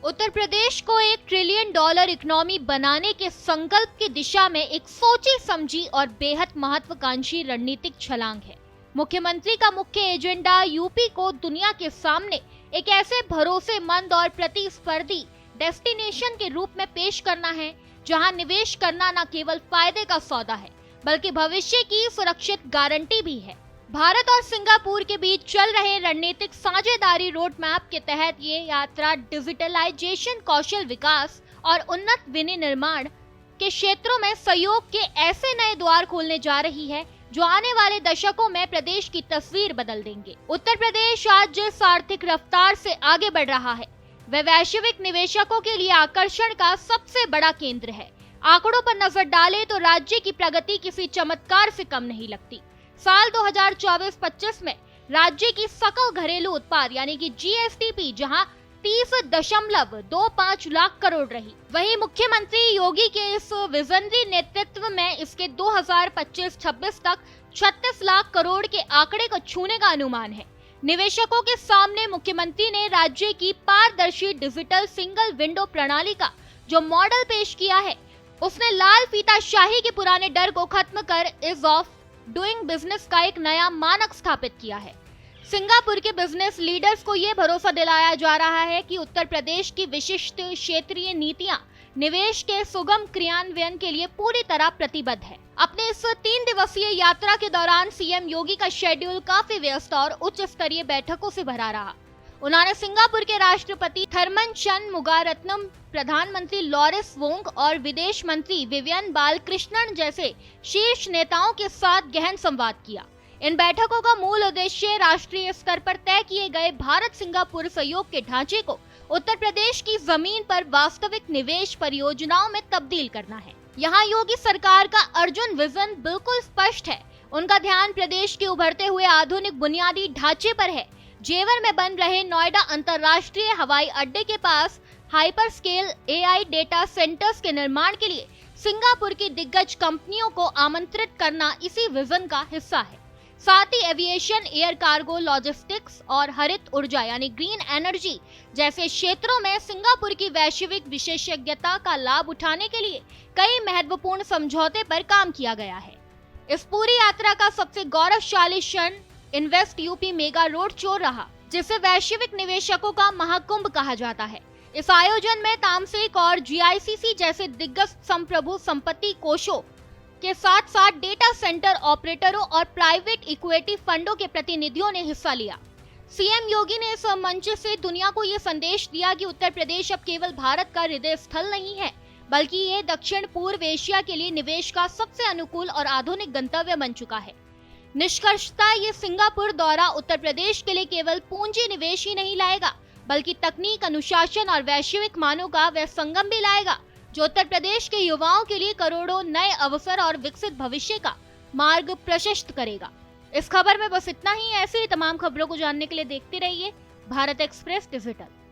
उत्तर प्रदेश को $1 trillion economy बनाने के संकल्प की दिशा में एक सोची समझी और बेहद महत्वाकांक्षी रणनीतिक छलांग है। मुख्यमंत्री का मुख्य एजेंडा यूपी को दुनिया के सामने एक ऐसे भरोसेमंद और प्रतिस्पर्धी डेस्टिनेशन के रूप में पेश करना है, जहां निवेश करना न केवल फायदे का सौदा है, बल्कि भविष्य की सुरक्षित गारंटी भी है। भारत और सिंगापुर के बीच चल रहे रणनीतिक साझेदारी रोड मैप के तहत ये यात्रा डिजिटलाइजेशन, कौशल विकास और उन्नत विनिर्माण के क्षेत्रों में सहयोग के ऐसे नए द्वार खोलने जा रही है, जो आने वाले दशकों में प्रदेश की तस्वीर बदल देंगे। उत्तर प्रदेश आज जिस आर्थिक रफ्तार से आगे बढ़ रहा है, वह वैश्विक निवेशकों के लिए आकर्षण का सबसे बड़ा केंद्र है। आंकड़ों पर नजर डालें तो राज्य की प्रगति किसी चमत्कार से कम नहीं लगती। साल 2024-25 में राज्य की सकल घरेलू उत्पाद यानी कि जीएसडीपी जहां 30.25 लाख करोड़ रही, वहीं मुख्यमंत्री योगी के इस विजनरी नेतृत्व में इसके 2025-26 तक 36 लाख करोड़ के आंकड़े को छूने का अनुमान है। निवेशकों के सामने मुख्यमंत्री ने राज्य की पारदर्शी डिजिटल सिंगल विंडो प्रणाली का जो मॉडल पेश किया है, उसने लाल फीताशाही के पुराने डर को खत्म कर इज ऑफ डूइंग बिजनेस का एक नया मानक स्थापित किया है। सिंगापुर के बिजनेस लीडर्स को ये भरोसा दिलाया जा रहा है कि उत्तर प्रदेश की विशिष्ट क्षेत्रीय नीतियां निवेश के सुगम क्रियान्वयन के लिए पूरी तरह प्रतिबद्ध है। अपने इस 3 दिवसीय यात्रा के दौरान सीएम योगी का शेड्यूल काफी व्यस्त और उच्च स्तरीय बैठकों से भरा रहा। उन्होंने सिंगापुर के राष्ट्रपति थरमन शनमुगारत्नम, प्रधानमंत्री लॉरेंस वोंग और विदेश मंत्री विवियन बालकृष्णन जैसे शीर्ष नेताओं के साथ गहन संवाद किया। इन बैठकों का मूल उद्देश्य राष्ट्रीय स्तर पर तय किए गए भारत सिंगापुर सहयोग के ढांचे को उत्तर प्रदेश की जमीन पर वास्तविक निवेश परियोजनाओं में तब्दील करना है। यहाँ योगी सरकार का अर्जुन विजन बिल्कुल स्पष्ट है। उनका ध्यान प्रदेश के उभरते हुए आधुनिक बुनियादी ढांचे पर है। जेवर में बन रहे नोएडा अंतर्राष्ट्रीय हवाई अड्डे के पास hyper scale AI data centres के निर्माण के लिए सिंगापुर की दिग्गज कंपनियों को आमंत्रित करना इसी विजन का हिस्सा है। साथ ही एविएशन, एयर कार्गो, लॉजिस्टिक्स और हरित ऊर्जा यानी ग्रीन एनर्जी जैसे क्षेत्रों में सिंगापुर की वैश्विक विशेषज्ञता का लाभ उठाने के लिए कई महत्वपूर्ण समझौते पर काम किया गया है। इस पूरी यात्रा का सबसे गौरवशाली क्षण invest UP mega road show रहा, जिसे वैश्विक निवेशकों का महाकुंभ कहा जाता है। इस आयोजन में तामसेक और जीआईसीसी जैसे दिग्गज संप्रभु संपत्ति कोषों के साथ साथ डेटा सेंटर ऑपरेटरों और प्राइवेट इक्विटी फंडों के प्रतिनिधियों ने हिस्सा लिया। सीएम योगी ने इस मंच से दुनिया को ये संदेश दिया कि उत्तर प्रदेश अब केवल भारत का हृदय स्थल नहीं है, बल्कि ये दक्षिण पूर्व एशिया के लिए निवेश का सबसे अनुकूल और आधुनिक गंतव्य बन चुका है। निष्कर्षतः ये सिंगापुर दौरा उत्तर प्रदेश के लिए केवल पूंजी निवेश ही नहीं लाएगा, बल्कि तकनीक, अनुशासन और वैश्विक मानों का वह संगम भी लाएगा, जो उत्तर प्रदेश के युवाओं के लिए करोड़ों नए अवसर और विकसित भविष्य का मार्ग प्रशस्त करेगा। इस खबर में बस इतना ही। ऐसे ही तमाम खबरों को जानने के लिए देखते रहिए भारत एक्सप्रेस डिजिटल।